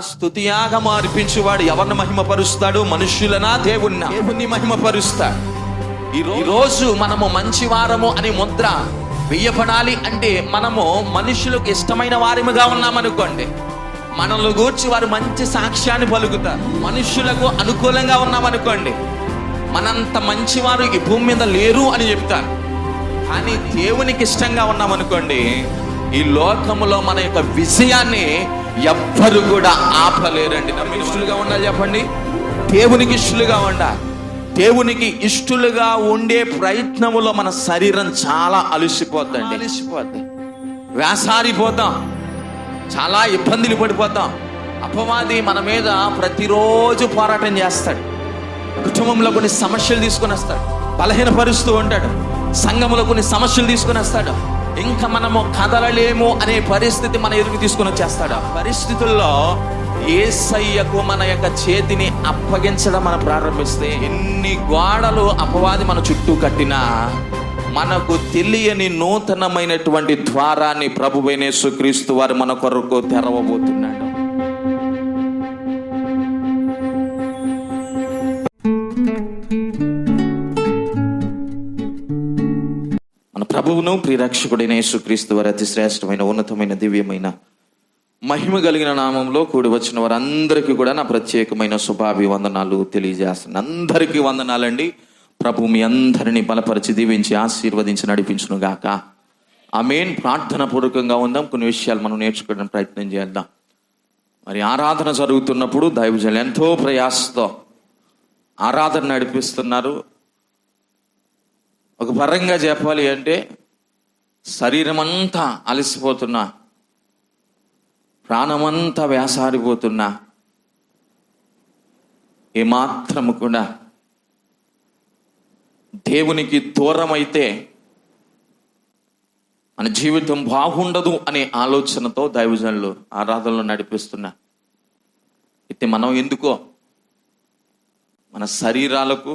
స్తుతియాగము అర్పించువాడు ఎవరిని మహిమపరుస్తాడు? మనుష్యులనా దేవుణ్ణి? దేవుణ్ణి మహిమపరుస్తాడు. ఈ రోజు మనము మంచివారము అని ముద్ర వెయ్యబడాలి అంటే మనము మనుషులకు ఇష్టమైన వారిగా ఉన్నామనుకోండి, మనల్ని గూర్చి వారు మంచి సాక్ష్యాన్ని పలుకుతారు. మనుషులకు అనుకూలంగా ఉన్నామనుకోండి, మనంత మంచివారు ఈ భూమి మీద లేరు అని చెప్తారు. కానీ దేవునికి ఇష్టంగా ఉన్నామనుకోండి, ఈ లోకములో మన యొక్క విజయాన్ని ఎవ్వరు కూడా ఆపలేరండి. ఇష్టలుగా ఉండాలి చెప్పండి, దేవునికి ఇష్టలుగా ఉండాలి. దేవునికి ఇష్టలుగా ఉండే ప్రయత్నములో మన శరీరం చాలా అలసిపోద్దండి, వేసారిపోతాం, చాలా ఇబ్బందులు పడిపోతాం. అపవాది మన మీద ప్రతిరోజు పోరాటం చేస్తాడు. కుటుంబంలో కొన్ని సమస్యలు తీసుకొని వస్తాడు, బలహీనపరుస్తూ ఉంటాడు. సంఘంలో కొన్ని సమస్యలు తీసుకొని వస్తాడు. ఇంకా మనము కదలలేము అనే పరిస్థితి మన ఎదురుకు తీసుకొని వచ్చేస్తాడు. పరిస్థితుల్లో యేసయ్యకు మన యొక్క చేతిని అప్పగించడం మనం ప్రారంభిస్తే, ఎన్ని గోడలు అపవాది మన చుట్టూ కట్టినా మనకు తెలియని నూతనమైనటువంటి ద్వారాన్ని ప్రభువైన యేసుక్రీస్తు వారు మన కొరకు తెరవబోతున్నాడు. ప్రభువును ప్రియరక్షకుడైన యేసుక్రీస్తు వారి అతి శ్రేష్టమైన ఉన్నతమైన దివ్యమైన మహిమ కలిగిన నామంలో కూడి వచ్చిన వారందరికీ కూడా నా ప్రత్యేకమైన శుభాభివందనాలు తెలియజేస్తున్నాను. అందరికీ వందనాలండి. ప్రభు మీ అందరినీ బలపరిచి దీవించి ఆశీర్వదించి నడిపించును గాక. ఆమేన్. ప్రార్థన పూర్వకంగా ఉందాం. కొన్ని విషయాలు మనం నేర్చుకోవడానికి ప్రయత్నం చేద్దాం. మరి ఆరాధన జరుగుతున్నప్పుడు దైవజనులు ఎంతో ప్రయాసతో ఆరాధన నడిపిస్తున్నారు. ఒక పరంగా చెప్పాలి అంటే శరీరం అంతా అలసిపోతున్నా, ప్రాణమంతా వేసారిపోతున్నా, ఏమాత్రము కూడా దేవునికి దూరం అయితే మన జీవితం బాగుండదు అనే ఆలోచనతో దైవజనులు ఆరాధనలు నడిపిస్తున్నా. అయితే మనం ఎందుకో మన శరీరాలకు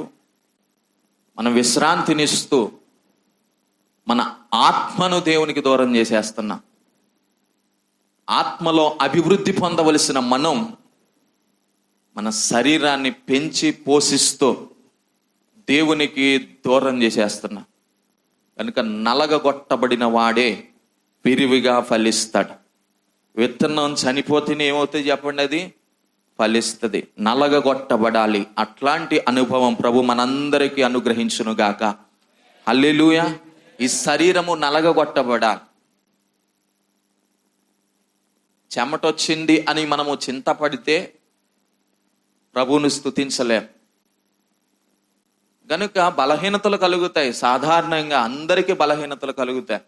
మనం విశ్రాంతినిస్తూ మన ఆత్మను దేవునికి దూరం చేసేస్తున్నాం. ఆత్మలో అభివృద్ధి పొందవలసిన మనం మన శరీరాన్ని పెంచి పోషిస్తూ దేవునికి దూరం చేసేస్తున్నాం. కనుక నలగగొట్టబడిన వాడే విరివిగా ఫలిస్తాడు. విత్తనం చనిపోతేనే ఏమవుతుంది చెప్పండి? అది ఫలిస్తుంది. నలగగొట్టబడాలి. అట్లాంటి అనుభవం ప్రభు మనందరికీ అనుగ్రహించును గాక. హల్లెలూయా. ఈ శరీరము నలగగొట్టబడాలి. చెమటొచ్చింది అని మనము చింతపడితే ప్రభువును స్తుతించలేం. గనుక బలహీనతలు కలుగుతాయి. సాధారణంగా అందరికీ బలహీనతలు కలుగుతాయి.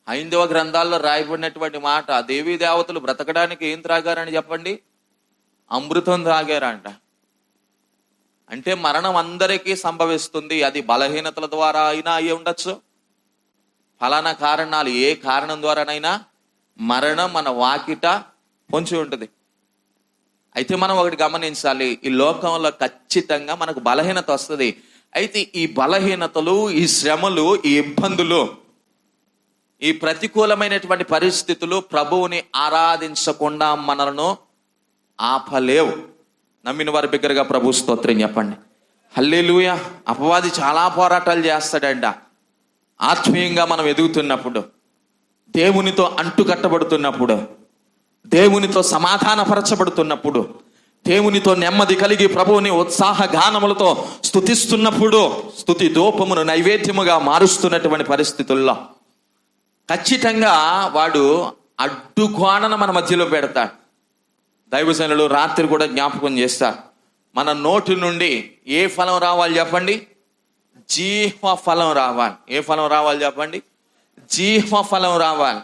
హైందవ గ్రంథాల్లో రాయబడినటువంటి మాట, దేవీ దేవతలు బ్రతకడానికి ఏం త్రాగారని చెప్పండి? అమృతం త్రాగారంట. అంటే మరణం అందరికీ సంభవిస్తుంది. అది బలహీనతల ద్వారా అయినా అయి ఉండొచ్చు, ఫలానా కారణాలు ఏ కారణం ద్వారానైనా మరణం మన వాకిట పొంచి ఉంటుంది. అయితే మనం ఒకటి గమనించాలి, ఈ లోకంలో ఖచ్చితంగా మనకు బలహీనత వస్తుంది. అయితే ఈ బలహీనతలు, ఈ శ్రమలు, ఈ ఇబ్బందులు, ఈ ప్రతికూలమైనటువంటి పరిస్థితులు ప్రభువుని ఆరాధించకుండా మనలను ఆపలేవు. నమ్మిన వారి బిగ్గరగా ప్రభు స్తోత్రం చెప్పండి. హల్లెలూయా. అపవాది చాలా పోరాటాలు చేస్తాడంట. ఆత్మీయంగా మనం ఎదుగుతున్నప్పుడు, దేవునితో అంటుకట్టబడుతున్నప్పుడు, దేవునితో సమాధానపరచబడుతున్నప్పుడు, దేవునితో నెమ్మది కలిగి ప్రభువుని ఉత్సాహ గానములతో స్తుతిస్తున్నప్పుడు, స్తుతి ధూపమును నైవేద్యముగా మారుస్తున్నటువంటి పరిస్థితుల్లో ఖచ్చితంగా వాడు అడ్డుకోణను మన మధ్యలో పెడతాడు. దైవజనులు రాత్రి కూడా జ్ఞాపకం చేస్తారు. మన నోటి నుండి ఏ ఫలం రావాలి చెప్పండి? జీవ ఫలం రావాలి. ఏ ఫలం రావాలి చెప్పండి? జీవ ఫలం రావాలి.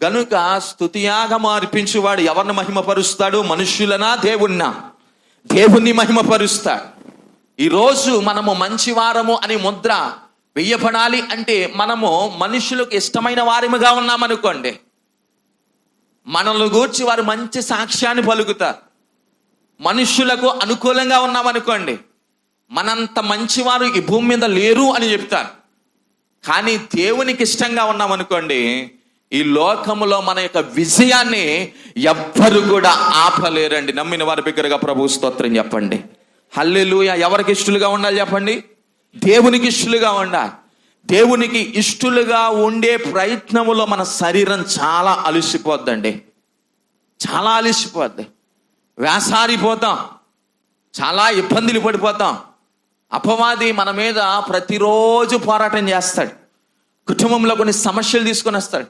గనుక స్తుతియాగము అర్పించువాడు ఎవరిని మహిమపరుస్తాడు? మనుష్యులనా దేవుణ్ణా? దేవుణ్ణి మహిమపరుస్తాడు. ఈరోజు మనము మంచివారము అని ముద్ర వెయ్యబడాలి అంటే మనము మనుషులకు ఇష్టమైన వారిగా ఉన్నామనుకోండి, మనల్ని గూర్చి వారు మంచి సాక్ష్యాన్ని పలుకుతారు. మనుషులకు అనుకూలంగా ఉన్నామనుకోండి, మనంత మంచివారు ఈ భూమి మీద లేరు అని చెప్తారు. కానీ దేవునికి ఇష్టంగా ఉన్నామనుకోండి, ఈ లోకములో మన యొక్క విజయాన్ని ఎవ్వరు కూడా ఆపలేరండి. నమ్మిన వారి బిగ్గరగా ప్రభు స్తోత్రం చెప్పండి. హల్లెలూయా. ఎవరికి ఇష్టలుగా ఉండాలి చెప్పండి? దేవునికి ఇష్టలుగా ఉండాలి. దేవునికి ఇష్టలుగా ఉండే ప్రయత్నములో మన శరీరం చాలా అలసిపోద్దండి, చాలా అలసిపోద్ది. వేసారిపోతాం, చాలా ఇబ్బందులు పడిపోతాం. అపవాది మన మీద ప్రతిరోజు పోరాటం చేస్తాడు. కుటుంబంలో కొన్ని సమస్యలు తీసుకొని వస్తాడు,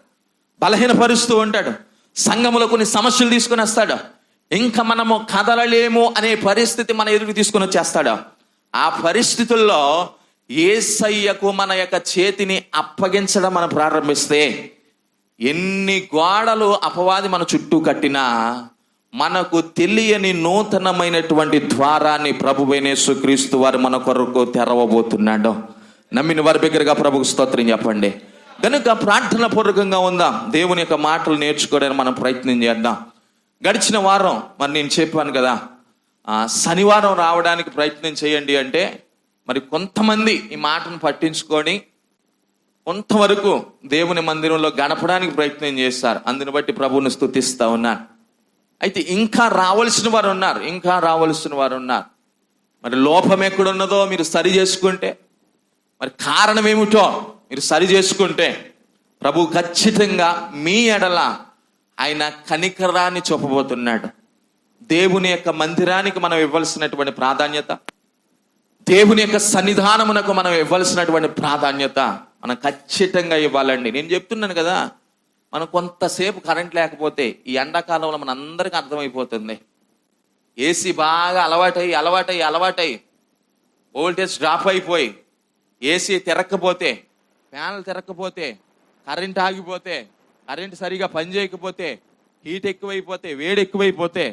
బలహీనపరుస్తూ ఉంటాడు. సంఘంలో కొన్ని సమస్యలు తీసుకొని వస్తాడు. ఇంకా మనము కదలలేము అనే పరిస్థితి మన ఎదురు తీసుకొని వచ్చేస్తాడు. ఆ పరిస్థితుల్లో యేసయ్యకు మన యొక్క చేతిని అప్పగించడం మనం ప్రారంభిస్తే, ఎన్ని గోడలు అపవాది మన చుట్టూ కట్టినా మనకు తెలియని నూతనమైనటువంటి ద్వారాన్ని ప్రభువైన యేసుక్రీస్తు వారు మన కొరకు తెరవబోతున్నాడు. నమ్మిన వారి బిగ్గరగా ప్రభుకు స్తోత్రం చెప్పండి. కనుక ప్రార్థన పూర్వకంగా ఉందాం. దేవుని యొక్క మాటలు నేర్చుకోవడానికి మనం ప్రయత్నం చేద్దాం. గడిచిన వారం మరి నేను చెప్పాను కదా, శనివారం రావడానికి ప్రయత్నం చేయండి అంటే, మరి కొంతమంది ఈ మాటను పట్టించుకొని కొంతవరకు దేవుని మందిరంలో గడపడానికి ప్రయత్నం చేస్తారు. అందుని బట్టి ప్రభువుని స్తుతిస్తా ఉన్నాను. అయితే ఇంకా రావాల్సిన వారు ఉన్నారు. మరి లోపం ఎక్కడున్నదో మీరు సరి చేసుకుంటే, మరి కారణం ఏమిటో మీరు సరి చేసుకుంటే, ప్రభు ఖచ్చితంగా మీ ఎడల ఆయన కనికరాన్ని చూపబోతున్నాడు. దేవుని యొక్క మందిరానికి మనం ఇవ్వాల్సినటువంటి ప్రాధాన్యత, దేవుని యొక్క సన్నిధానమునకు మనం ఇవ్వాల్సినటువంటి ప్రాధాన్యత మనం ఖచ్చితంగా ఇవ్వాలండి. నేను చెప్తున్నాను కదా, మనం కొంతసేపు కరెంట్ లేకపోతే ఈ ఎండాకాలంలో మన అందరికీ అర్థమైపోతుంది. ఏసీ బాగా అలవాటై వోల్టేజ్ డ్రాప్ అయిపోయి, ఏసీ తిరగకపోతే, ఫ్యాన్లు తిరగకపోతే, కరెంట్ ఆగిపోతే, కరెంట్ సరిగా పనిచేయకపోతే, హీట్ ఎక్కువైపోతే, వేడి ఎక్కువైపోతే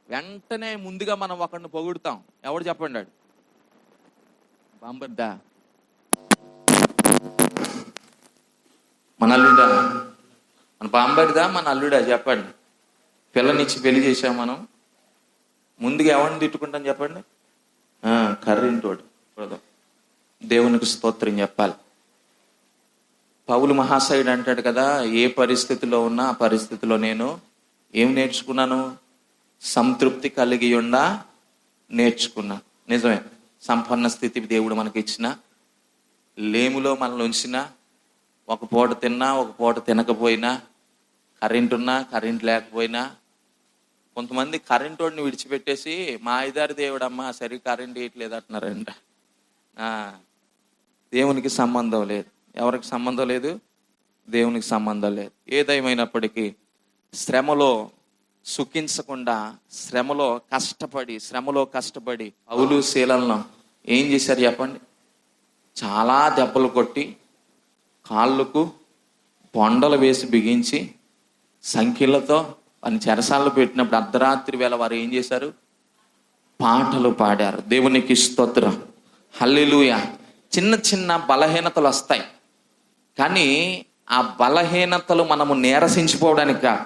వెంటనే ముందుగా మనం ఒకరిని పొగుడుతాం. ఎవడు చెప్పండి? బాంబర్దా, మన అల్లుడా, మన బాంబర్దా, మన అల్లుడా చెప్పండి. పిల్లనిచ్చి పెళ్లి చేసాం మనం, ముందుగా ఎవరిని తిట్టుకుంటాం చెప్పండి? కర్రింటోడు. దేవునికి స్తోత్రం చెప్పాలి. పౌలు మహాశయుడు అంటాడు కదా, ఏ పరిస్థితిలో ఉన్నా ఆ పరిస్థితిలో నేను ఏం నేర్చుకున్నాను? సంతృప్తి కలిగి ఉండా నేర్చుకున్నా. నిజమే, సంపన్న స్థితి దేవుడు మనకి ఇచ్చిన, లేములో మనల్ని ఉంచిన, ఒక పూట తిన్నా ఒక పూట తినకపోయినా, కరెంట్ ఉన్నా కరెంట్ లేకపోయినా, కొంతమంది కరెంటోడిని విడిచిపెట్టేసి మా ఐదారు దేవుడమ్మా సరి కరెంట్ వేయట్లేదు అంటున్నారంట. దేవునికి సంబంధం లేదు. ఎవరికి సంబంధం లేదు? దేవునికి సంబంధం లేదు. ఏదేమైనప్పటికీ శ్రమలో సుఖించకుండా, శ్రమలో కష్టపడి పౌలు శీలను ఏం చేశారు చెప్పండి? చాలా దెబ్బలు కొట్టి, కాళ్ళకు బొండలు వేసి బిగించి, సంఖ్యలతో అని చెరసాలలో పెట్టినప్పుడు అర్ధరాత్రి వేళ వారు ఏం చేశారు? పాటలు పాడారు. దేవునికి స్తోత్రం, హల్లెలూయా. చిన్న చిన్న బలహీనతలు వస్తాయి, కానీ ఆ బలహీనతలు మనము నీరసించిపోవడానికి కాదు,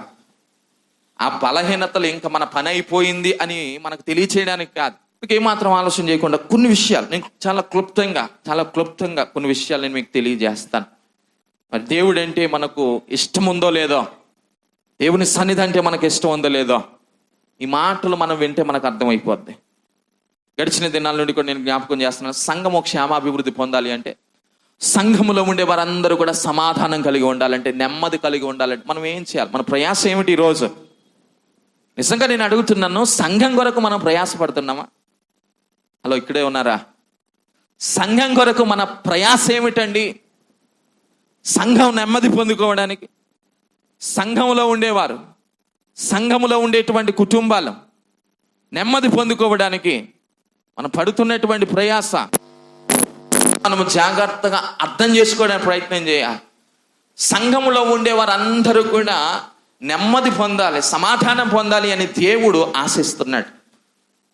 ఆ బలహీనతలు ఇంకా మన పని అయిపోయింది అని మనకు తెలియచేయడానికి కాదు. ఏమాత్రం ఆలోచన చేయకుండా కొన్ని విషయాలు నేను చాలా క్లుప్తంగా కొన్ని విషయాలు నేను మీకు తెలియజేస్తాను. మరి దేవుడు అంటే మనకు ఇష్టం ఉందో లేదో, దేవుని సన్నిధి అంటే మనకు ఇష్టం ఉందో లేదో, ఈ మాటలు మనం వింటే మనకు అర్థమైపోద్ది. గడిచిన దినాల నుండి కూడా నేను జ్ఞాపకం చేస్తున్నాను, సంఘము క్షేమాభివృద్ధి పొందాలి అంటే, సంఘములో ఉండే వారందరూ కూడా సమాధానం కలిగి ఉండాలంటే, నెమ్మది కలిగి ఉండాలంటే మనం ఏం చేయాలి? మన ప్రయాస ఏమిటి ఈరోజు? నిజంగా నేను అడుగుతున్నాను, సంఘం కొరకు మనం ప్రయాసపడుతున్నామా? హలో, ఇక్కడే ఉన్నారా? సంఘం కొరకు మన ప్రయాస ఏమిటండి? సంఘం నెమ్మది పొందుకోవడానికి, సంఘంలో ఉండేవారు, సంఘములో ఉండేటువంటి కుటుంబాలు నెమ్మది పొందుకోవడానికి మనం పడుతున్నటువంటి ప్రయాస మనము జాగ్రత్తగా అర్థం చేసుకోవడానికి ప్రయత్నం చేయాలి. సంఘములో ఉండే వారందరూ కూడా నెమ్మది పొందాలి, సమాధానం పొందాలి అని దేవుడు ఆశిస్తున్నాడు.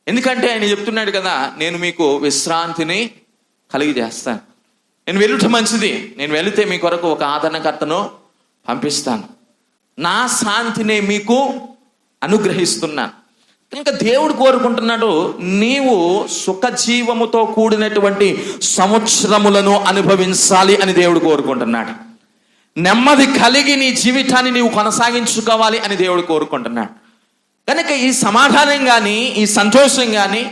ఎందుకంటే ఆయన చెప్తున్నాడు కదా, నేను మీకు విశ్రాంతిని కలిగజేస్తాను. నేను వెళ్ళటం మంచిది, నేను వెళితే మీ కొరకు ఒక ఆదరణకర్తను పంపిస్తాను, నా శాంతిని మీకు అనుగ్రహిస్తున్నాను. కనుక దేవుడు కోరుకుంటున్నాడు, నీవు సుఖజీవముతో కూడినటువంటి సంవత్సరములను అనుభవించాలి అని దేవుడు కోరుకుంటున్నాడు. నెమ్మది కలిగి నీ జీవితాన్ని నీవు కొనసాగించుకోవాలి అని దేవుడు కోరుకుంటున్నాడు. కనుక ఈ సమాధానం కానీ, ఈ సంతోషం కానీ,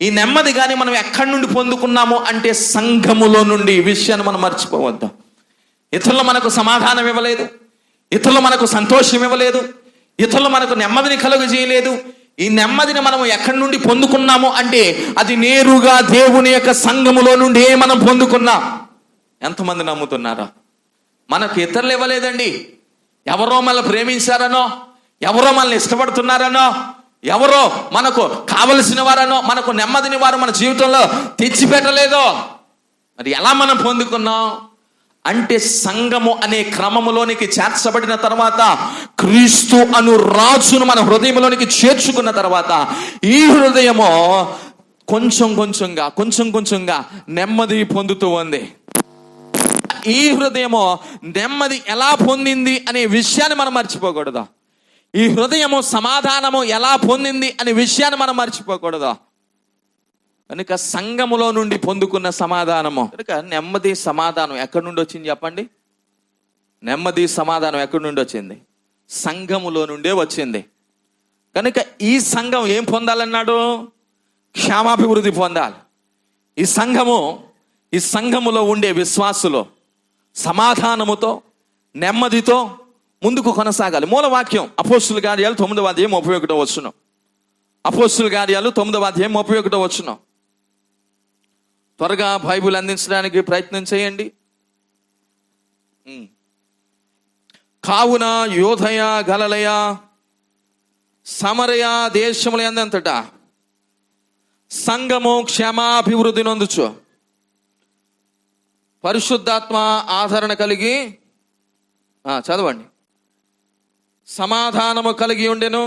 ఈ నెమ్మది కానీ మనం ఎక్కడి నుండి పొందుకున్నాము అంటే సంఘములో నుండి. ఈ విషయాన్ని మనం మర్చిపోవద్దు. ఇతరులు మనకు సమాధానం ఇవ్వలేదు, ఇతరులు మనకు సంతోషం ఇవ్వలేదు, ఇతరులు మనకు నెమ్మదిని కలుగజేయలేదు. ఈ నెమ్మదిని మనం ఎక్కడి నుండి పొందుకున్నాము అంటే అది నేరుగా దేవుని యొక్క సంఘములో నుండి మనం పొందుకున్నాం. ఎంతమంది నమ్ముతున్నారా? మనకు ఇతరులు ఇవ్వలేదండి. ఎవరో మనల్ని ప్రేమించారనో, ఎవరో మనల్ని ఇష్టపడుతున్నారనో, ఎవరో మనకు కావలసిన వారనో మనకు నెమ్మదిని వారు మన జీవితంలో తెచ్చిపెట్టలేదో. మరి ఎలా మనం పొందుకున్నాం అంటే సంఘము అనే క్రమములోనికి చేర్చబడిన తర్వాత, క్రీస్తు అను రాజును మన హృదయంలోనికి చేర్చుకున్న తర్వాత ఈ హృదయము కొంచెం కొంచెంగా నెమ్మది పొందుతూ ఉంది. ఈ హృదయము నెమ్మది ఎలా పొందింది అనే విషయాన్ని మనం మర్చిపోకూడదు. ఈ హృదయము సమాధానము ఎలా పొందింది అనే విషయాన్ని మనం మర్చిపోకూడదు. కనుక సంఘములో నుండి పొందుకున్న సమాధానము, కనుక నెమ్మది సమాధానం ఎక్కడి నుండి వచ్చింది చెప్పండి? నెమ్మది సమాధానం ఎక్కడి నుండి వచ్చింది? సంఘములో నుండే వచ్చింది. కనుక ఈ సంఘం ఏం పొందాలన్నాడు? క్షేమాభివృద్ధి పొందాలి. ఈ సంఘములో ఉండే విశ్వాసులు సమాధానముతో, నెమ్మదితో ముందుకు కొనసాగాలి. మూలవాక్యం అపోస్తుల కార్యాలు 9వ అధ్యాయం 31వ వచనం. అపోస్తుల కార్యాలు 9వ అధ్యాయం 31వ వచనం. త్వరగా బైబిల్ అందించడానికి ప్రయత్నం చేయండి. కావున యోదయ, గలిలయ, సమరయ దేశముల యందంతటా సంఘము క్షేమాభివృద్ధి నొందుచు పరిశుద్ధాత్మ ఆదరణ కలిగి, చదవండి, సమాధానము కలిగి ఉండెను.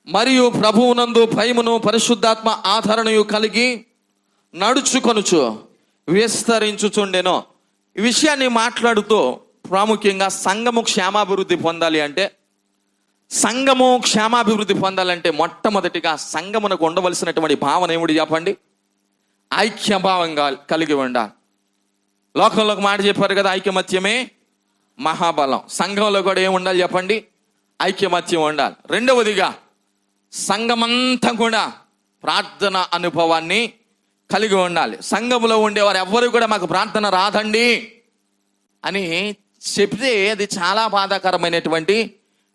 మరియు ప్రభువునందు భయమును పరిశుద్ధాత్మ ఆదరణయు కలిగి నడుచుకొనుచు విస్తరించుచుండెను. ఈ విషయాన్ని మాట్లాడుతూ ప్రాముఖ్యంగా సంఘము క్షేమాభివృద్ధి పొందాలి అంటే, సంఘము క్షేమాభివృద్ధి పొందాలంటే మొట్టమొదటిగా సంఘమునకు ఉండవలసినటువంటి భావన ఏమిటి చెప్పండి? ఐక్యభావంగా కలిగి ఉండాలి. లోకంలో ఒక మాట చెప్పారు కదా, ఐకమత్యమే మహాబలం. సంఘంలో కూడా ఏమి ఉండాలి చెప్పండి? ఐకమత్యం ఉండాలి. రెండవదిగా సంఘమంతా కూడా ప్రార్థన అనుభవాన్ని కలిగి ఉండాలి. సంఘములో ఉండేవారు ఎవ్వరు కూడా మాకు ప్రార్థన రాదండి అని చెప్తే అది చాలా బాధాకరమైనటువంటి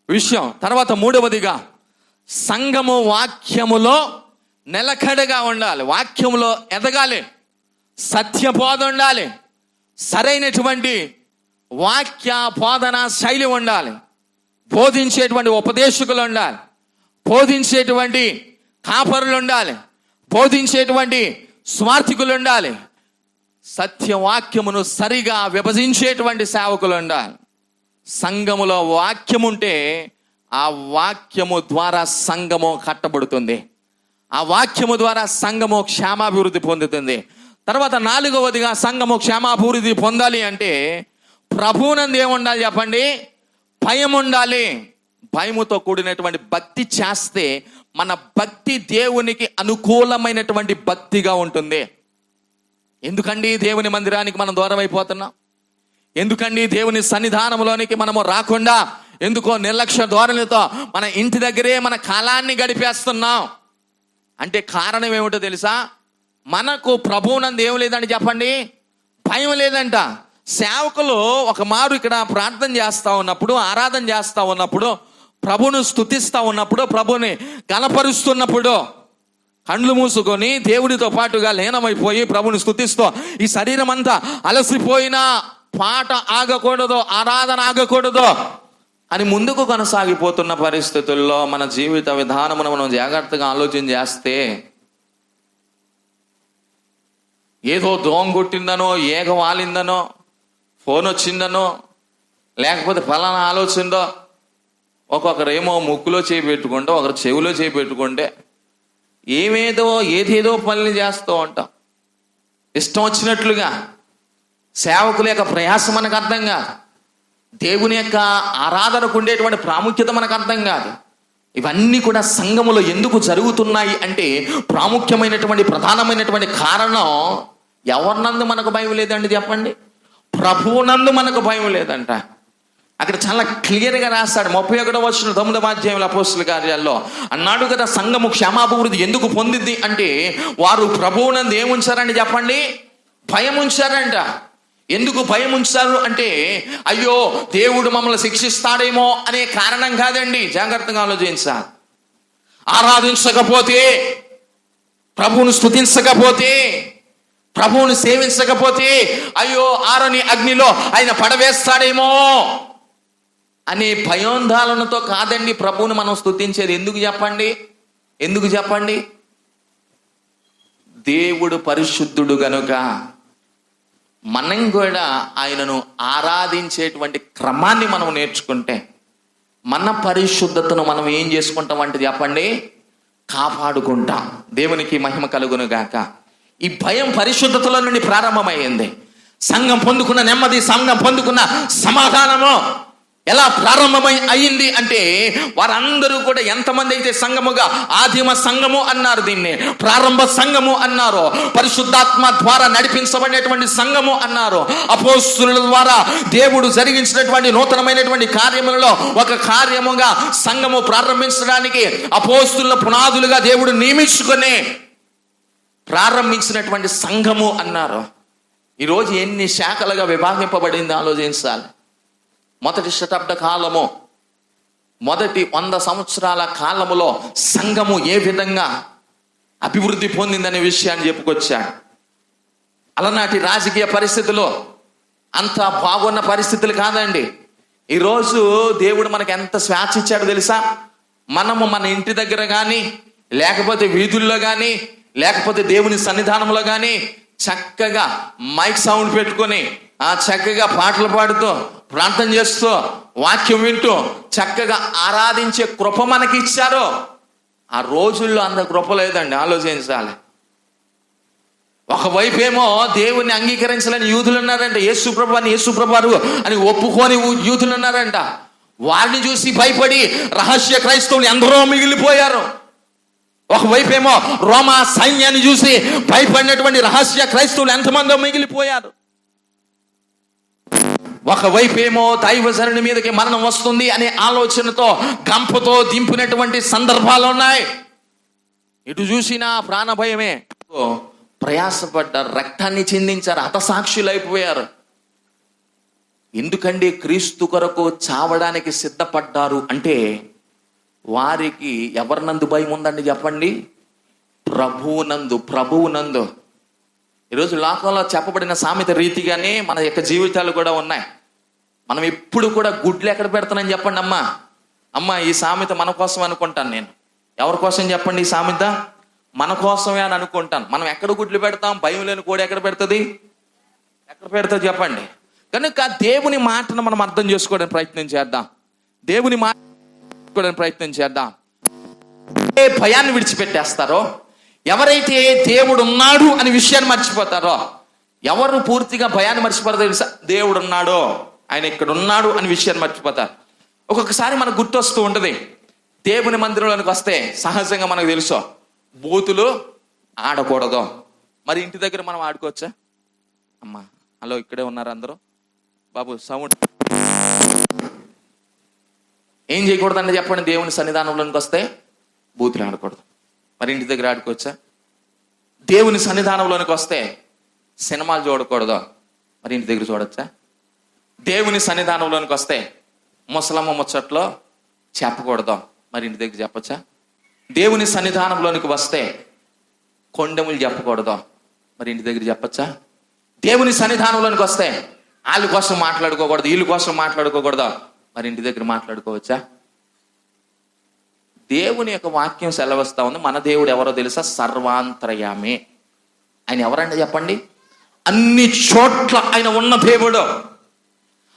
విషయం. తర్వాత మూడవదిగా సంఘము వాక్యములో నిలకడగా ఉండాలి, వాక్యములో ఎదగాలి, సత్యబోధ ఉండాలి, సరైనటువంటి వాక్య బోధన శైలి ఉండాలి, బోధించేటువంటి ఉపదేశకులు ఉండాలి, బోధించేటువంటి కాపరులు ఉండాలి, బోధించేటువంటి స్వార్థికులు ఉండాలి, సత్యవాక్యమును సరిగా విభజించేటువంటి సేవకులు ఉండాలి. సంఘములో వాక్యం ఉంటే ఆ వాక్యము ద్వారా సంఘము కట్టబడుతుంది, ఆ వాక్యము ద్వారా సంఘము క్షేమాభివృద్ధి పొందుతుంది. తర్వాత నాలుగవదిగా సంఘము క్షేమాభివృద్ధి పొందాలి అంటే ప్రభువునందు ఏముండాలి చెప్పండి? భయం ఉండాలి. భయముతో కూడినటువంటి భక్తి చేస్తే మన భక్తి దేవునికి అనుకూలమైనటువంటి భక్తిగా ఉంటుంది. ఎందుకండి దేవుని మందిరానికి మనం దూరం అయిపోతున్నాం? ఎందుకండి దేవుని సన్నిధానంలోనికి మనము రాకుండా ఎందుకో నిర్లక్ష్య ధోరణితో మన ఇంటి దగ్గరే మన కాలాన్ని గడిపేస్తున్నాం అంటే కారణం ఏమిటో తెలుసా? మనకు ప్రభువునందు ఏం లేదండి చెప్పండి? భయం లేదంట. సేవకులు ఒక మారు ఇక్కడ ప్రార్థన చేస్తూ ఉన్నప్పుడు, ఆరాధన చేస్తూ ఉన్నప్పుడు, ప్రభువును స్తుతిస్తూ ఉన్నప్పుడు, ప్రభువుని గణపరుస్తున్నప్పుడు కళ్ళు మూసుకొని దేవుడితో పాటుగా లీనమైపోయి ప్రభువుని స్తుతిస్తూ ఈ శరీరం అంతా అలసిపోయినా పాట ఆగకూడదు, ఆరాధన ఆగకూడదు అని ముందుకు కొనసాగిపోతున్న పరిస్థితుల్లో మన జీవిత విధానమును మనం జాగ్రత్తగా ఆలోచన చేస్తే ఏదో దోమ కొట్టిందనో, ఏగ వాలిందనో, ఫోన్ వచ్చిందనో, లేకపోతే ఫలానా ఆలోచనదో, ఒక్కొక్కరేమో ముక్కులో చేయి పెట్టుకుంటే, ఒకరు చెవిలో చేయి పెట్టుకుంటే ఏదేదో పనులు చేస్తూ ఉంటాం ఇష్టం వచ్చినట్లుగా. సేవకుల యొక్క ప్రయాసం మనకు అర్థం కాదు, దేవుని యొక్క ఆరాధనకు ఉండేటువంటి ప్రాముఖ్యత మనకు అర్థం కాదు. ఇవన్నీ కూడా సంఘములో ఎందుకు జరుగుతున్నాయి అంటే ప్రాముఖ్యమైనటువంటి ప్రధానమైనటువంటి కారణం ఎవరినందు మనకు భయం లేదండి చెప్పండి? ప్రభువునందు మనకు భయం లేదంట. అక్కడ చాలా క్లియర్గా రాస్తాడు 31వ వచనం 9వ అధ్యాయంలో అపోస్తలుల కార్యాల్లో అన్నాడు కదా, సంఘము క్షేమాభివృద్ధి ఎందుకు పొందింది అంటే వారు ప్రభువునందు ఏముంచారండి చెప్పండి? భయం ఉంచారంట. ఎందుకు భయం ఉంచారు అంటే అయ్యో దేవుడు మమ్మల్ని శిక్షిస్తాడేమో అనే కారణం కాదండి. జాగ్రత్తగా ఆలోచించాలి. ఆరాధించకపోతే, ప్రభువును స్తుతించకపోతే, ప్రభువును సేవించకపోతే అయ్యో ఆరని అగ్నిలో ఆయన పడవేస్తాడేమో అనే భయోందాలనతో కాదండి ప్రభువుని మనం స్తుతించేది. ఎందుకు చెప్పండి? ఎందుకు చెప్పండి? దేవుడు పరిశుద్ధుడు గనుక మనం కూడా ఆయనను ఆరాధించేటువంటి క్రమాన్ని మనం నేర్చుకుంటే మన పరిశుద్ధతను మనం ఏం చేసుకుంటాం అంటే చెప్పండి? కాపాడుకుంటాం. దేవునికి మహిమ కలుగును గాక. ఈ భయం పరిశుద్ధతలో నుండి ప్రారంభమైంది. సంఘం పొందుకున్న నెమ్మది, సంఘం పొందుకున్న సమాధానము ఎలా ప్రారంభమై అయింది అంటే వారందరూ కూడా ఎంతమంది అయితే సంఘముగా ఆదిమ సంఘము అన్నారు, దీన్ని ప్రారంభ సంఘము అన్నారు, పరిశుద్ధాత్మ ద్వారా నడిపించబడినటువంటి సంఘము అన్నారు, అపోస్తలుల ద్వారా దేవుడు జరిగించినటువంటి నూతనమైనటువంటి కార్యములలో ఒక కార్యముగా సంఘము ప్రారంభించడానికి అపోస్తలుల పునాదులుగా దేవుడు నియమించుకొని ప్రారంభించినటువంటి సంఘము అన్నారు. ఈరోజు ఎన్ని శాఖలుగా విభాగింపబడింది ఆలోచించాలి. మొదటి శతాబ్ద కాలము, మొదటి 100 సంవత్సరాల కాలములో సంఘము ఏ విధంగా అభివృద్ధి పొందిందనే విషయాన్ని చెప్పుకొచ్చాడు. అలనాటి రాజకీయ పరిస్థితులు అంత బాగున్న పరిస్థితులు కాదండి. ఈరోజు దేవుడు మనకు ఎంత స్వేచ్ఛ ఇచ్చాడో తెలుసా? మనము మన ఇంటి దగ్గర కానీ, లేకపోతే వీధుల్లో కానీ, లేకపోతే దేవుని సన్నిధానంలో కానీ చక్కగా మైక్ సౌండ్ పెట్టుకొని చక్కగా పాటలు పాడుతూ, ప్రార్థన చేస్తూ, వాక్యం వింటూ చక్కగా ఆరాధించే కృప మనకి ఇచ్చారు. ఆ రోజుల్లో అంత కృప లేదండి. ఆలోచించాలి. ఒకవైపు ఏమో దేవుణ్ణి అంగీకరించాలని యూదులు ఉన్నారంట, యేసుప్రభు అని ఒప్పుకొని యూదులు ఉన్నారంట. వారిని చూసి భయపడి రహస్య క్రైస్తవులు ఎందరో మిగిలిపోయారు. ఒకవైపు ఏమో రోమా సైన్యాన్ని చూసి భయపడినటువంటి రహస్య క్రైస్తవులు ఎంతమందో మిగిలిపోయారు. ఒకవైపు ఏమో దైవజనుని మీదకి మరణం వస్తుంది అనే ఆలోచనతో గంపతో దింపినటువంటి సందర్భాలు ఉన్నాయి. ఇటు చూసినా ప్రాణ భయమే. ప్రయాసపడ్డారు, రక్తాన్ని చిందించారు, హతసాక్షులైపోయారు. ఎందుకండి క్రీస్తు కొరకు చావడానికి సిద్ధపడ్డారు అంటే వారికి ఎవరినందు భయం ఉందండి చెప్పండి? ప్రభువునందు. ఈరోజు లోకంలో చెప్పబడిన సామెత రీతిగానే మన యొక్క జీవితాలు కూడా ఉన్నాయి. మనం ఎప్పుడు కూడా గుడ్లు ఎక్కడ పెడతానని చెప్పండి అమ్మా ఈ సామెత మన కోసం అనుకుంటాను నేను. ఎవరి కోసం చెప్పండి? ఈ సామెత మన కోసమే అని అనుకుంటాను. మనం ఎక్కడ గుడ్లు పెడతాం? భయం లేని కోడి ఎక్కడ పెడుతుంది? ఎక్కడ పెడుతుంది చెప్పండి? కనుక దేవుని మాటను మనం అర్థం చేసుకోవడానికి ప్రయత్నం చేద్దాం. దేవుని మాట ప్రయత్నం చేద్దాం. ఏ భయాన్ని విడిచిపెట్టేస్తారో, ఎవరైతే దేవుడు ఉన్నాడు అనే విషయాన్ని మర్చిపోతారో, ఎవరు పూర్తిగా భయాన్ని మర్చిపోతారో తెలుసా? దేవుడు ఉన్నాడో, ఆయన ఇక్కడ ఉన్నాడు అనే విషయాన్ని మర్చిపోతారు. ఒక్కొక్కసారి మనకు గుర్తొస్తూ ఉంటుంది, దేవుని మందిరంలోనికి వస్తే సహజంగా మనకు తెలుసు బూతులు ఆడకూడదు. మరి ఇంటి దగ్గర మనం ఆడుకోవచ్చా? అమ్మా హలో, ఇక్కడే ఉన్నారు అందరూ, బాబు సౌండ్ ఏం చేయకూడదండి చెప్పండి? దేవుని సన్నిధానంలోనికి వస్తే బూతులు ఆడకూడదు. మరి ఇంటి దగ్గర ఆడుకోవచ్చా? దేవుని సన్నిధానంలోనికి వస్తే సినిమాలు చూడకూడదు. మరి ఇంటి దగ్గర చూడొచ్చా? దేవుని సన్నిధానంలోనికి వస్తే ముసలమ్మ ముచ్చట్లో చెప్పకూడదు. మరి ఇంటి దగ్గర చెప్పొచ్చా? దేవుని సన్నిధానంలోనికి వస్తే కొండెములు చెప్పకూడదు. మరి ఇంటి దగ్గర చెప్పొచ్చా? దేవుని సన్నిధానంలోనికి వస్తే వాళ్ళ కోసం మాట్లాడుకోకూడదు, వీళ్ళ కోసం మాట్లాడుకోకూడదు. మరి ఇంటి దగ్గర మాట్లాడుకోవచ్చా? దేవుని యొక్క వాక్యం సెలవిస్తా ఉంది. మన దేవుడు ఎవరో తెలుసా? సర్వాంతర్యామి. ఆయన ఎవరండి చెప్పండి? అన్ని చోట్ల ఆయన ఉన్న దేవుడు.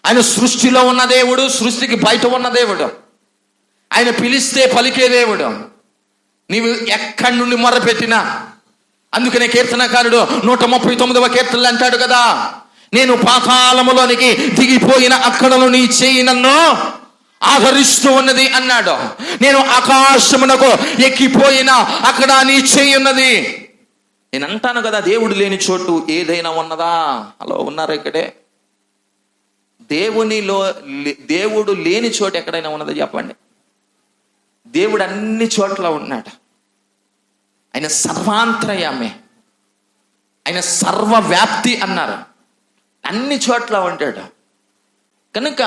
ఆయన సృష్టిలో ఉన్న దేవుడు, సృష్టికి బయట ఉన్న దేవుడు. ఆయన పిలిస్తే పలికే దేవుడు. నీవు ఎక్కడి నుండి మొరపెట్టినా, అందుకనే కీర్తనకారుడు 139వ కీర్తనలు అంటాడు కదా, నేను పాతాళములోనికి దిగిపోయిన అక్కడను నీ చేయి నన్ను ఆదరిస్తూ ఉన్నది అన్నాడు. నేను ఆకాశమునకు ఎక్కిపోయినా అక్కడ నీ చేయి ఉన్నది. నేను అంటాను కదా, దేవుడు లేని చోటు ఏదైనా ఉన్నదా? హలో, ఉన్నారా ఇక్కడే? దేవుడు లేని చోటు ఎక్కడైనా ఉన్నదా చెప్పండి? దేవుడు అన్ని చోట్ల ఉన్నాడు. ఆయన సర్వాంతర్యామి, ఆయన సర్వవ్యాప్తి అన్నారు. అన్ని చోట్ల ఉంటాడు. కనుక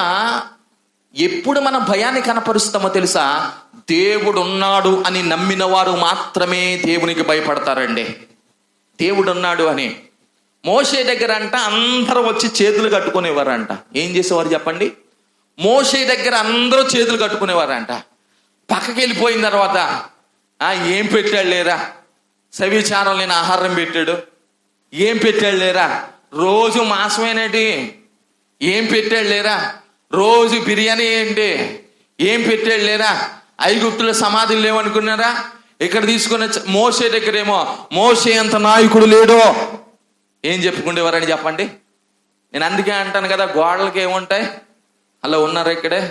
ఎప్పుడు మన భయాన్ని కనపరుస్తామో తెలుసా? దేవుడు ఉన్నాడు అని నమ్మిన వారు మాత్రమే దేవునికి భయపడతారండి. దేవుడు ఉన్నాడు అని. మోషే దగ్గర అంట అందరూ వచ్చి చేతులు కట్టుకునేవారంట. ఏం చేసేవారు చెప్పండి? మోషే దగ్గర అందరూ చేతులు కట్టుకునేవారంట. పక్కకి వెళ్ళిపోయిన తర్వాత ఏం పెట్టాడు లేరా, సవిచారం లేని ఆహారం పెట్టాడు. ఏం పెట్టాడు లేరా, రోజు మాంసమేనండి. ఏం పెట్టాడు లేరా, రోజు బిర్యానీ ఏంటి. ఏం పెట్టాడు లేరా, ఐగుప్తుల సమాధులు లేవనుకున్నారా? ఇక్కడ తీసుకున్న మోషే దగ్గరేమో మోషే అంత నాయకుడు లేడో. ఏం చెప్పుకుండేవారని చెప్పండి? నేను అందుకే అంటాను కదా, గోడలకి ఏముంటాయి? అలా ఉన్నారా ఇక్కడే?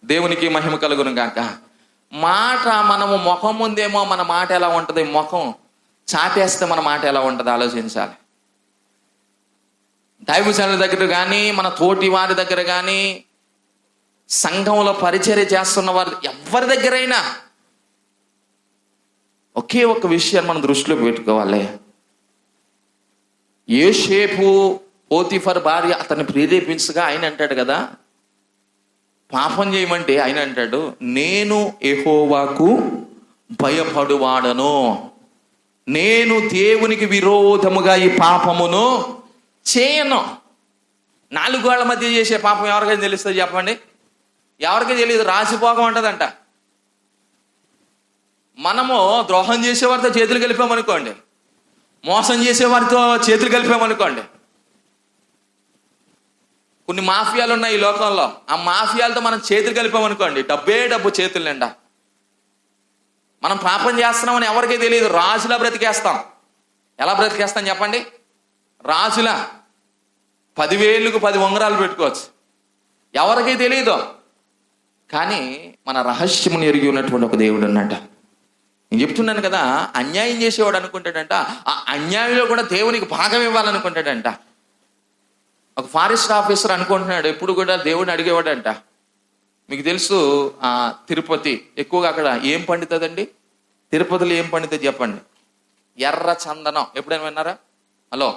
దేవునికి మహిమ కలుగును గాక. మాట మనము ముఖం ముందేమో మన మాట ఎలా ఉంటుంది, ముఖం చాటేస్తే మన మాట ఎలా ఉంటుంది ఆలోచించాలి. దైవజనుల దగ్గర కానీ, మన తోటి వారి దగ్గర కానీ, సంఘంలో పరిచర్య చేస్తున్న వారి ఎవరి దగ్గరైనా ఒకే ఒక విషయాన్ని మనం దృష్టిలో పెట్టుకోవాలి. యోసేపు పోతిఫర్ భార్య అతన్ని ప్రేరేపించగా ఆయన అంటాడు కదా, పాపం చేయమంటే ఆయన అంటాడు, నేను యెహోవాకు భయపడువాడను, నేను దేవునికి విరోధముగా ఈ పాపమును చేయను. 4 గోళ్ల మధ్య చేసే పాపం ఎవరికైనా తెలుస్తుంది చెప్పండి? ఎవరికి తెలియదు. రాసిపోకం ఉంటుందంట. మనము ద్రోహం చేసేవారితో చేతులు కలిపామనుకోండి, మోసం చేసేవారితో చేతులు కలిపామనుకోండి. కొన్ని మాఫియాలు ఉన్నాయి ఈ లోకంలో. ఆ మాఫియాలతో మనం చేతులు కలిపామనుకోండి, డబ్బు చేతులు నిండా. మనం పాపం చేస్తున్నామని ఎవరికీ తెలియదు. రాజులా బ్రతికేస్తాం. ఎలా బ్రతికేస్తాం చెప్పండి? రాజులా 10,000కు 10 ఉంగరాలు పెట్టుకోవచ్చు, ఎవరికీ తెలియదు. కానీ మన రహస్యమును ఎరిగి ఉన్నటువంటి ఒక దేవుడు అన్నట్ట. నేను చెప్తున్నాను కదా, అన్యాయం చేసేవాడు అనుకుంటాడంట ఆ అన్యాయంలో కూడా దేవునికి భాగం ఇవ్వాలనుకుంటాడంట. ఒక ఫారెస్ట్ ఆఫీసర్ అనుకుంటున్నాడు ఎప్పుడు కూడా దేవుడిని అడిగేవాడంట. మీకు తెలుసు తిరుపతి ఎక్కువగా అక్కడ ఏం పండుతుందండి? తిరుపతిలో ఏం పండుతుంది చెప్పండి? ఎర్ర చందనం. ఎప్పుడైనా విన్నారా? హలో,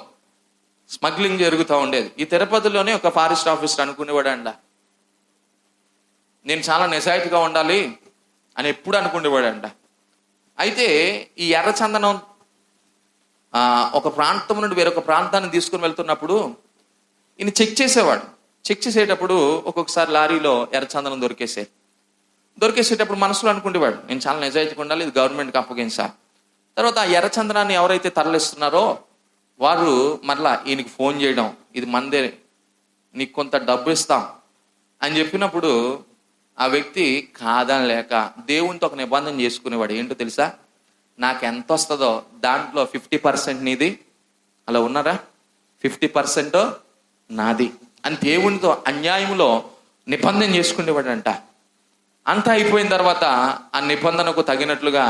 స్మగ్లింగ్ జరుగుతూ ఉండేది. ఈ తిరుపతిలోనే ఒక ఫారెస్ట్ ఆఫీసర్ అనుకునేవాడంట, నేను చాలా నిజాయితీగా ఉండాలి అని ఎప్పుడు అనుకునేవాడంట. అయితే ఈ ఎర్రచందనం ఒక ప్రాంతం నుండి వేరొక ప్రాంతాన్ని తీసుకుని వెళ్తున్నప్పుడు ఈయన చెక్ చేసేవాడు. చెక్ చేసేటప్పుడు ఒక్కొక్కసారి లారీలో ఎర్రచందనం దొరికేసేటప్పుడు మనసులో అనుకునేవాడు, నేను చాలా నిజాయితీగా ఉండాలి, ఇది గవర్నమెంట్కి అప్పగించాలి. తర్వాత ఆ ఎర్రచందనాన్ని ఎవరైతే తరలిస్తున్నారో వారు మరలా ఈయనకి ఫోన్ చేయడం, ఇది మందే, నీకు కొంత డబ్బు ఇస్తాం అని చెప్పినప్పుడు ఆ వ్యక్తి కాదని లేక దేవునితో ఒక నిబంధన చేసుకునేవాడు. ఏంటో తెలుసా? నాకు ఎంత వస్తుందో దాంట్లో 50% నీది. అలా ఉన్నారా? 50% నాది అని దేవునితో అన్యాయంలో నిబంధన చేసుకునేవాడంట. అంతా అయిపోయిన తర్వాత ఆ నిబంధనకు తగినట్లుగా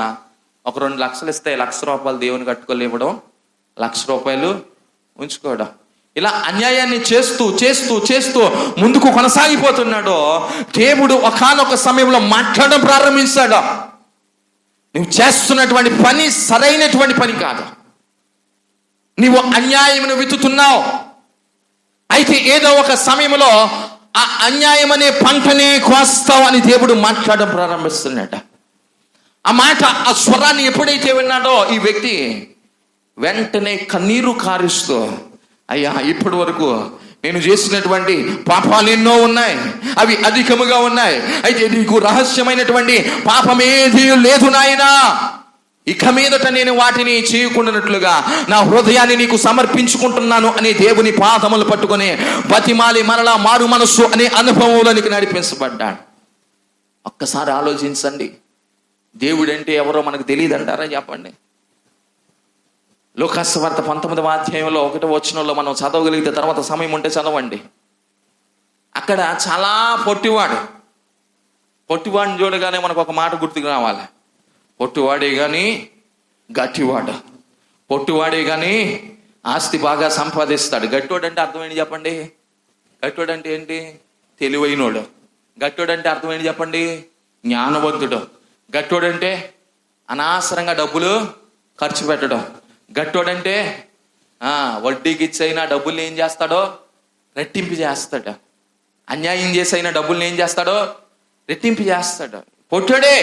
ఒక 2 లక్షలు ఇస్తే 1,00,000 రూపాయలు దేవుని కట్టుకోలేవడం, 1,00,000 రూపాయలు ఉంచుకోవడం. ఇలా అన్యాయాన్ని చేస్తూ చేస్తూ చేస్తూ ముందుకు కొనసాగిపోతున్నాడు. దేవుడు ఒకానొక సమయంలో మాట్లాడడం ప్రారంభించాడు. నువ్వు చేస్తున్నటువంటి పని సరైనటువంటి పని కాదు, నీవు అన్యాయమును విత్తుతున్నావు. అయితే ఏదో ఒక సమయంలో ఆ అన్యాయం అనే పంటనే కోస్తావు అని దేవుడు మాట్లాడడం ప్రారంభిస్తున్నాడు. ఆ మాట, ఆ స్వరాన్ని ఎప్పుడైతే విన్నాడో ఈ వ్యక్తి వెంటనే కన్నీరు కారుస్తూ, అయ్యా ఇప్పటి వరకు నేను చేసినటువంటి పాపాలు ఎన్నో ఉన్నాయి, అవి అధికముగా ఉన్నాయి. అయితే నీకు రహస్యమైనటువంటి పాపమేదీ లేదు నాయనా, ఇక మీదట నేను వాటిని చేయకుండానట్లుగా నా హృదయాన్ని నీకు సమర్పించుకుంటున్నాను అని దేవుని పాదములు పట్టుకొని బతిమాలి మరలా మారు మనస్సు అనే అనుభవంలోనికి నడిపించబడ్డాడు. ఒక్కసారి ఆలోచించండి, దేవుడంటే ఎవరో మనకు తెలియదంటారా చెప్పండి? లూకాసు వార్త 19వ అధ్యాయంలో 1వ వచనంలో మనం చదవగలిగితే, తర్వాత సమయం ఉంటే చదవండి. అక్కడ చాలా పొట్టివాడిని చూడగానే మనకు ఒక మాట గుర్తుకు రావాలి, పొట్టివాడే కానీ గట్టివాడు. పొట్టివాడే కానీ ఆస్తి బాగా సంపాదిస్తాడు. గట్టోడంటే అర్థం ఏంటి చెప్పండి? గట్టోడంటే ఏంటి? తెలివైనోడు. గట్టోడంటే అర్థం ఏంటి చెప్పండి? జ్ఞానవంతుడు. గట్టోడంటే అనవసరంగా డబ్బులు ఖర్చు పెట్టడం. గట్టోడంటే వడ్డీకి ఇచ్చైనా డబ్బుల్ని ఏం చేస్తాడో రెట్టింపు చేస్తాడు. అన్యాయం చేసైనా డబ్బుల్ని ఏం చేస్తాడో రెట్టింపు చేస్తాడు. పొట్టోడే,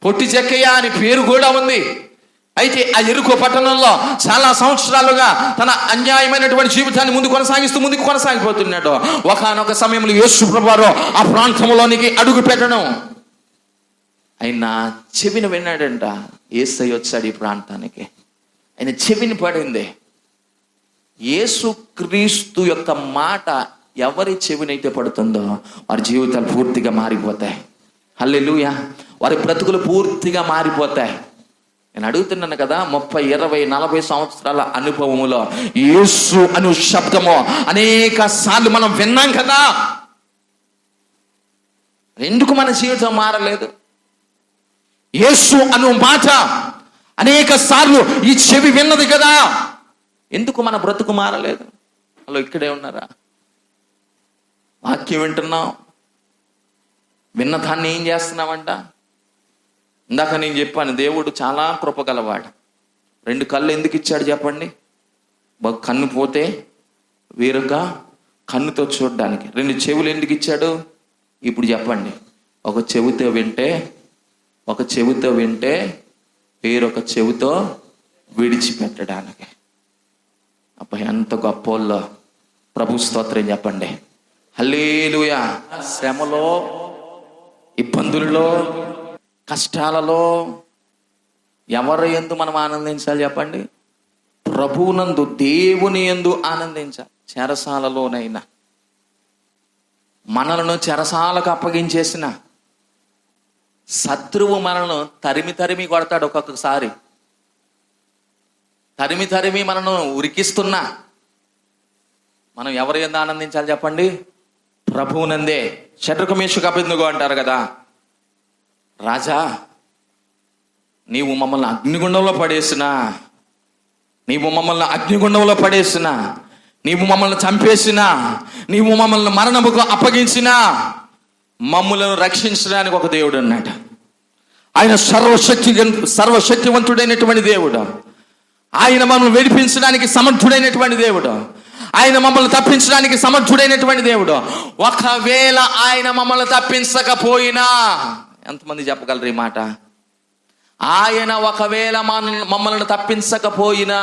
పొట్టి చెక్కయ్య అని పేరు కూడా ఉంది. అయితే ఆ యెరికో పట్టణంలో చాలా సంవత్సరాలుగా తన అన్యాయమైనటువంటి జీవితాన్ని ముందుకు కొనసాగిపోతున్నాడు. ఒకానొక సమయంలో యేసు ప్రభువారు ఆ ప్రాంతంలోనికి అడుగు పెట్టడం, ఆయన చెవిని విన్నాడంట. యేసయ్య వచ్చాడు ఈ ప్రాంతానికి, ఆయన చెవిని పడింది. యేసుక్రీస్తు యొక్క మాట ఎవరి చెవినైతే పడుతుందో వారి జీవితాలు పూర్తిగా మారిపోతాయి. హల్లెలూయా. వారి బ్రతుకులు పూర్తిగా మారిపోతాయి. నేను అడుగుతున్నాను కదా, 30, 20, 40 సంవత్సరాల అనుభవములో యేసు అను శబ్దము అనేక సార్లు మనం విన్నాం కదా, ఎందుకు మన జీవితం మారలేదు? యేసు అను మాట అనేక సార్లు ఈ చెవి విన్నది కదా, ఎందుకు మన బ్రతుకు మారలేదు? అలా ఇక్కడే ఉన్నారా? వాక్యం వింటున్నాం, విన్న దాన్ని ఏం చేస్తున్నామంట? ఇందాక నేను చెప్పాను, దేవుడు చాలా కృపగలవాడు. 2 కళ్ళు ఎందుకు ఇచ్చాడు చెప్పండి? కన్ను పోతే వేరొక కన్నుతో చూడడానికి. 2 చెవులు ఎందుకు ఇచ్చాడు? ఇప్పుడు చెప్పండి. ఒక చెవితో వింటే వేరొక చెవితో విడిచిపెట్టడానికి. అబ్బా, ఎంత గొప్పోళ్ళో! ప్రభు స్తోత్రం చెప్పండి. హల్లెలూయా. శ్రమలో, ఇబ్బందులలో, కష్టాలలో ఎవరి యందు మనం ఆనందించాలి చెప్పండి? ప్రభువునందు, దేవుని యందు ఆనందించాలి. చెరసాలలోనైనా, మనలను చెరసాలకు అప్పగించేసిన శత్రువు మనలను తరిమి కొడతాడు. ఒక్కొక్కసారి తరిమి మనను ఉరికిస్తున్నా మనం ఎవరి యందు ఆనందించాలి చెప్పండి? ప్రభువునందే. షడ్రకు మేషకు అబేద్నెగో అంటారు కదా, రాజా నీవు మమ్మల్ని అగ్నిగుండంలో పడేసినా, నీవు మమ్మల్ని చంపేసినా, నీవు మమ్మల్ని మరణముకు అప్పగించినా, మమ్ములను రక్షించడానికి ఒక దేవుడు అన్నాడు. ఆయన సర్వశక్తివంతుడైనటువంటి దేవుడు. ఆయన మమ్మల్ని విడిపించడానికి సమర్థుడైనటువంటి దేవుడు. ఆయన మమ్మల్ని తప్పించడానికి సమర్థుడైనటువంటి దేవుడు. ఒకవేళ ఆయన మమ్మల్ని తప్పించకపోయినా, ఎంతమంది చెప్పగలరు ఈ మాట? ఆయన ఒకవేళ మమ్మల్ని తప్పించకపోయినా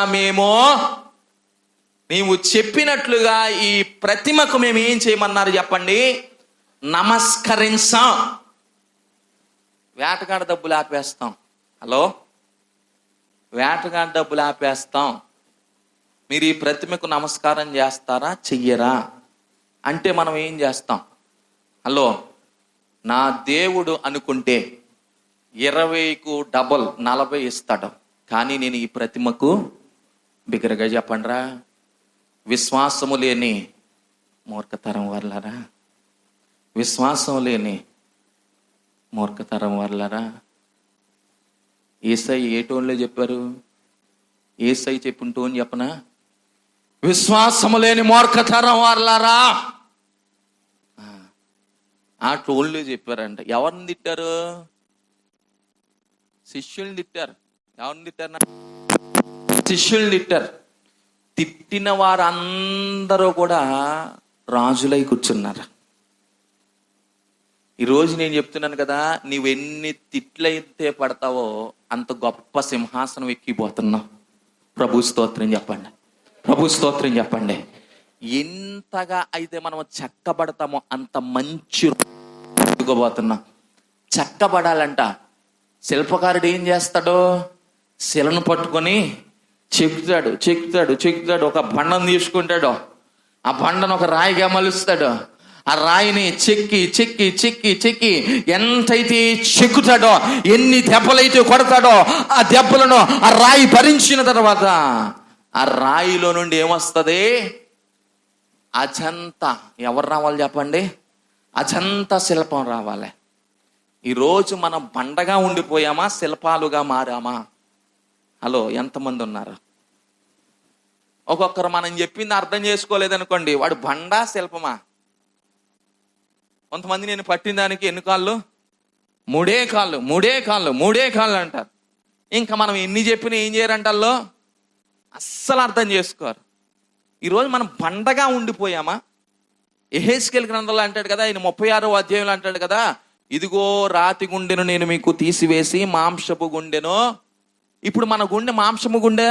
నీవు చెప్పినట్లుగా ఈ ప్రతిమకు మేము ఏం చేయమన్నారు చెప్పండి? నమస్కరించాం. వేటగాడ డబ్బులు ఆపేస్తాం. హలో, వేటగాడ డబ్బులు ఆపేస్తాం. మీరు ఈ ప్రతిమకు నమస్కారం చేస్తారా చెయ్యరా అంటే మనం ఏం చేస్తాం? హలో, నా దేవుడు అనుకుంటే 20కు డబల్ 40 ఇస్తాడు. కానీ నేను ఈ ప్రతిమకు బిగ్గరగా చెప్పండిరా, విశ్వాసము లేని మూర్ఖతరం వర్లారా, విశ్వాసం లేని మూర్ఖతరం వర్లారా. యేసయ్య ఏ టోన్లో చెప్పారు? యేసయ్య చెప్పిన టోన్ చెప్పనా? విశ్వాసము లేని మూర్ఖతరం వర్లారా, ఆ టోన్లో చెప్పారంట. ఎవరిని తిట్టారు? శిష్యుల్ని తిట్టారు. ఎవరిని తిట్టారు? శిష్యుల్ని తిట్టారు. తిట్టిన వారందరూ కూడా రాజులై కూర్చున్నారు. ఈరోజు నేను చెప్తున్నాను కదా, నీవెన్ని తిట్లయితే పడతావో అంత గొప్ప సింహాసనం ఎక్కిపోతున్నావు. ప్రభు స్తోత్రం చెప్పండి. ప్రభు స్తోత్రం చెప్పండి. ఎంతగా అయితే మనం చెక్కబడతామో అంత మంచి ఎదుగుపోతున్నాం. చెక్కబడాలంట. శిల్పకారుడు ఏం చేస్తాడో, శిలను పట్టుకొని చెక్కుతాడు. ఒక బండను తీసుకుంటాడు, ఆ బండను ఒక రాయిగా మలుస్తాడు. ఆ రాయిని చెక్కి ఎంతైతే చెక్కుతాడో, ఎన్ని దెబ్బలైతే కొడతాడో, ఆ దెబ్బలను ఆ రాయి భరించిన తర్వాత ఆ రాయిలో నుండి ఏమొస్తుంది? అజంతా. ఎవరు రావాలి చెప్పండి? అజంతా శిల్పం రావాలి. ఈరోజు మనం బండగా ఉండిపోయామా, శిల్పాలుగా మారామా? హలో, ఎంతమంది ఉన్నారు? ఒక్కొక్కరు మనం చెప్పింది అర్థం చేసుకోలేదనుకోండి, వాడు బండా శిల్పమా. కొంతమంది నేను పట్టిన దానికి ఎన్ని కాళ్ళు? మూడే కాళ్ళు అంటారు. ఇంకా మనం ఎన్ని చెప్పినా ఏం చేయరంటల్లో అస్సలు అర్థం చేసుకోరు. ఈరోజు మనం బండగా ఉండిపోయామా? యెహెజ్కేలు గ్రంథంలో అంటాడు కదా, ఆయన 36వ అధ్యాయంలో అంటాడు కదా, ఇదిగో రాతి గుండెను నేను మీకు తీసివేసి మాంసపు గుండెను. ఇప్పుడు మన గుండె మాంసము గుండె,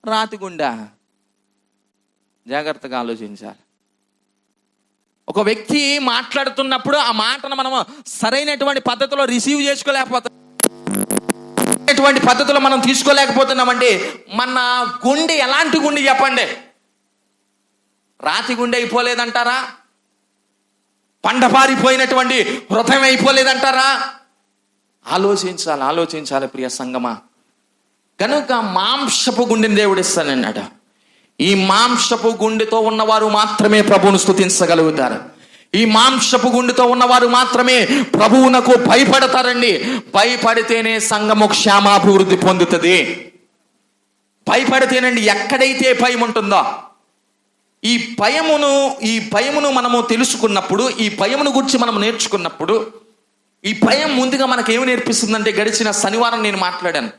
రాతి గుండె? జాగ్రత్తగా ఆలోచించాలి. ఒక వ్యక్తి మాట్లాడుతున్నప్పుడు ఆ మాటను మనం సరైనటువంటి పద్ధతిలో రిసీవ్ చేసుకోలేకపోతాం, ఎటువంటి పద్ధతిలో మనం తీసుకోలేకపోతున్నామంటే మన గుండె ఎలాంటి గుండె చెప్పండి? రాతి గుండె అయిపోలేదంటారా? పండపారిపోయినటువంటి హృదయం అయిపోలేదంటారా? ఆలోచించాలి ప్రియ సంగమా. కనుక మాంసపు గుండెని దేవుడు ఇస్తానన్నాడు. ఈ మాంసపు గుండెతో ఉన్నవారు మాత్రమే ప్రభువును స్తుతించగలుగుతారు. ఈ మాంసపు గుండెతో ఉన్నవారు మాత్రమే ప్రభువునకు భయపడతారండి. భయపడితేనే సంఘము క్షేమాభివృద్ధి పొందుతుంది. భయపడితేనండి, ఎక్కడైతే భయం ఉంటుందో, ఈ భయమును మనము తెలుసుకున్నప్పుడు, ఈ భయమును గురించి మనం నేర్చుకున్నప్పుడు, ఈ భయం ముందుగా మనకు ఏమి నేర్పిస్తుందంటే, గడిచిన శనివారం నేను మాట్లాడాను,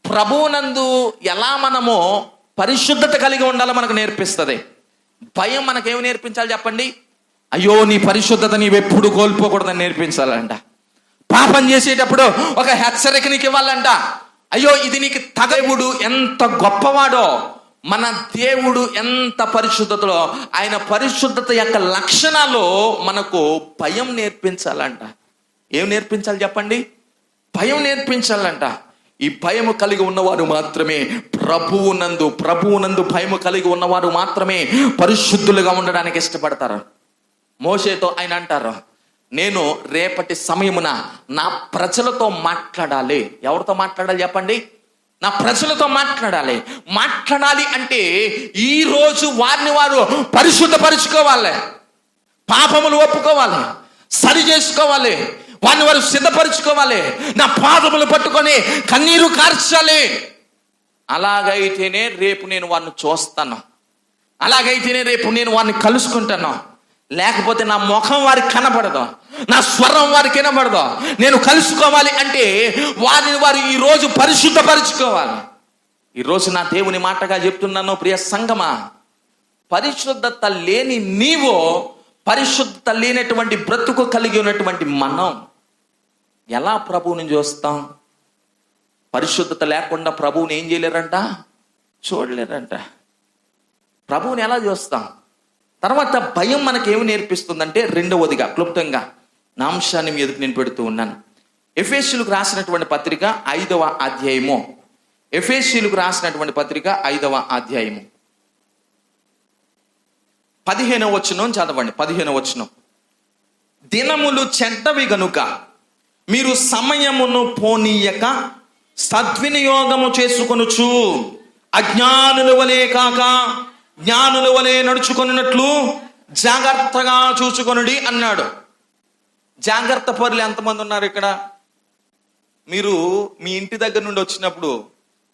ప్రభువునందు ఎలా మనము పరిశుద్ధత కలిగి ఉండాలో మనకు నేర్పిస్తుంది. భయం మనకేమి నేర్పించాలి చెప్పండి? అయ్యో నీ పరిశుద్ధత నీవెప్పుడు కోల్పోకూడదని నేర్పించాలంట. పాపం చేసేటప్పుడు ఒక హెచ్చరిక నీకు ఇవ్వాలంట. అయ్యో ఇది నీకు దేవుడు ఎంత గొప్పవాడో, మన దేవుడు ఎంత పరిశుద్ధతలో, ఆయన పరిశుద్ధత యొక్క లక్షణాలు మనకు భయం నేర్పించాలంట. ఏం నేర్పించాలి చెప్పండి? భయం నేర్పించాలంట. ఈ భయము కలిగి ఉన్నవారు మాత్రమే ప్రభువునందు భయము కలిగి ఉన్నవారు మాత్రమే పరిశుద్ధులుగా ఉండడానికి ఇష్టపడతారు. మోషేతో ఆయన అంటారు, నేను రేపటి సమయమున నా ప్రజలతో మాట్లాడాలి. ఎవరితో మాట్లాడాలి చెప్పండి? నా ప్రజలతో మాట్లాడాలి అంటే ఈ రోజు వారిని వారు పరిశుద్ధపరుచుకోవాలి, పాపములు ఒప్పుకోవాలి, సరి చేసుకోవాలి, వారిని వారు సిద్ధపరుచుకోవాలి, నా పాదములు పట్టుకొని కన్నీరు కార్చాలి. అలాగైతేనే రేపు నేను వారిని చూస్తాను, అలాగైతేనే రేపు నేను వారిని కలుసుకుంటాను. లేకపోతే నా ముఖం వారికి కనబడదు, నా స్వరం వారికి వినబడదు. నేను కలుసుకోవాలి అంటే వారిని వారు ఈరోజు పరిశుద్ధపరుచుకోవాలి. ఈరోజు నా దేవుని మాటగా చెప్తున్నాను ప్రియ సంగమా, పరిశుద్ధత లేని నీవు, పరిశుద్ధత లేనటువంటి బ్రతుకు కలిగి ఉన్నటువంటి మనం ఎలా ప్రభువుని చూస్తాం? పరిశుద్ధత లేకుండా ప్రభువుని ఏం చేయలేరంట? చూడలేరంట. ప్రభువుని ఎలా చూస్తాం? తర్వాత భయం మనకేమి నేర్పిస్తుందంటే, రెండవదిగా క్లుప్తంగా నా అంశాన్ని మీ ఎదుటి నేను పెడుతూ ఉన్నాను. ఎఫెసీయులకు రాసినటువంటి పత్రిక 5వ అధ్యాయము, ఎఫెసీయులకు రాసినటువంటి పత్రిక 5వ అధ్యాయము 15వ వచనం చదవండి. 15వ వచనం, దినములు చెడ్డవి గనుక మీరు సమయమును పోనీయక సద్వినియోగము చేసుకొనుచు అజ్ఞానుల వలె కాక జ్ఞానుల వలె నడుచుకొనున్నట్లు జాగ్రత్తగా చూసుకొనుడి అన్నాడు. జాగ్రత్త పరులు ఎంతమంది ఉన్నారు ఇక్కడ? మీరు మీ ఇంటి దగ్గర నుండి వచ్చినప్పుడు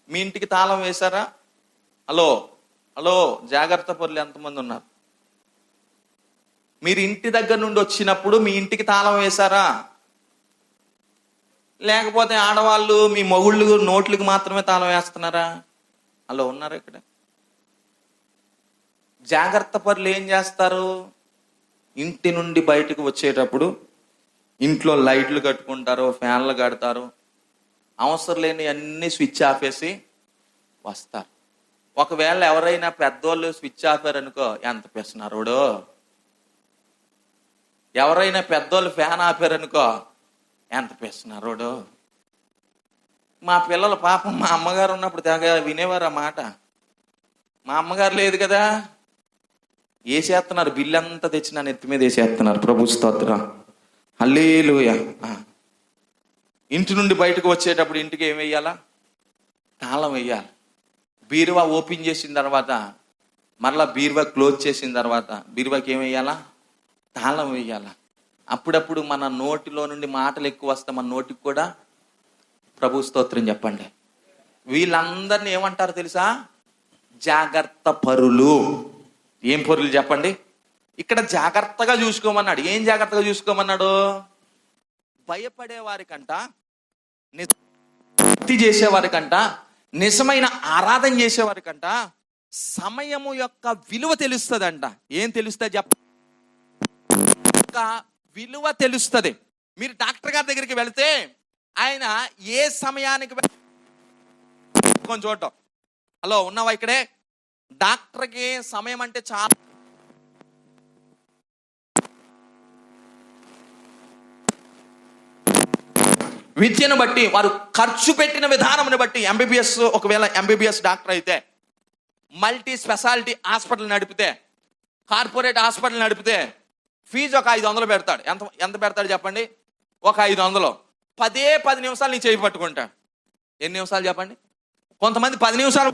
మీ ఇంటికి తాళం వేశారా? హలో జాగ్రత్త పరులు ఎంతమంది ఉన్నారు? మీరు ఇంటి దగ్గర నుండి వచ్చినప్పుడు మీ ఇంటికి తాళం వేశారా? లేకపోతే ఆడవాళ్ళు మీ మొగుళ్ళు నోట్లకి మాత్రమే తాళం వేస్తున్నారా? అలా ఉన్నారు ఇక్కడ. జాగ్రత్త పరులు ఏం చేస్తారు? ఇంటి నుండి బయటకు వచ్చేటప్పుడు ఇంట్లో లైట్లు కట్టుకుంటారు, ఫ్యాన్లు కడతారు, అవసరం లేని అన్ని స్విచ్ ఆపేసి వస్తారు. ఒకవేళ ఎవరైనా పెద్దోళ్ళు స్విచ్ ఆపారనుకో, ఎంత పెస్తున్నారోడో. ఎవరైనా పెద్దోళ్ళు ఫ్యాన్ ఆపారనుకో, ఎంత పెస్తున్నారోడో. మా పిల్లలు పాపం మా అమ్మగారు ఉన్నప్పుడు తెగ వినేవారు ఆ మాట. మా అమ్మగారు లేదు కదా, వేసేస్తున్నారు, బిల్లు అంతా తెచ్చి నా నెత్తి మీద వేసేస్తున్నారు. ప్రభు స్తోత్రం, హల్లెలూయా. ఇంటి నుండి బయటకు వచ్చేటప్పుడు ఇంటికి ఏం వెయ్యాలా? తాళం వెయ్యాలి. బీరువా ఓపెన్ చేసిన తర్వాత, మరలా బీరువా క్లోజ్ చేసిన తర్వాత బీరువాకి ఏం వెయ్యాలా? తాళం వెయ్యాలా. అప్పుడప్పుడు మన నోటిలో నుండి మాటలు ఎక్కువ వస్తే మన నోటికి కూడా ప్రభు స్తోత్రం చెప్పండి. వీళ్ళందరినీ ఏమంటారు తెలుసా? జాగ్రత్త పరులు. ఏం పరులు చెప్పండి? ఇక్కడ జాగ్రత్తగా చూసుకోమన్నాడు. ఏం జాగ్రత్తగా చూసుకోమన్నాడు? భయపడేవారికంట, భక్తి చేసేవారికంట, నిజమైన ఆరాధన చేసేవారికంట సమయము యొక్క విలువ తెలుస్తుందంట. ఏం తెలుస్తుంది చెప్ప? విలువ తెలుస్తుంది. మీరు డాక్టర్ గారి దగ్గరికి వెళితే ఆయన ఏ సమయానికి కొంచెం చూడటం, హలో ఉన్నావా ఇక్కడే, డాక్టర్కి సమయం అంటే చాలా విద్యను బట్టి, వారు ఖర్చు పెట్టిన విధానమును బట్టి. ఎంబీబీఎస్, ఒకవేళ ఎంబీబీఎస్ డాక్టర్ అయితే, మల్టీ స్పెషాలిటీ హాస్పిటల్ నడిపితే, కార్పొరేట్ హాస్పిటల్ నడిపితే ఫీజు ఒక 500 పెడతాడు. ఎంత పెడతాడు చెప్పండి? ఒక 500. 10 నిమిషాలు నీ చేయి పట్టుకుంటాడు. ఎన్ని నిమిషాలు చెప్పండి? కొంతమంది 10 నిమిషాలు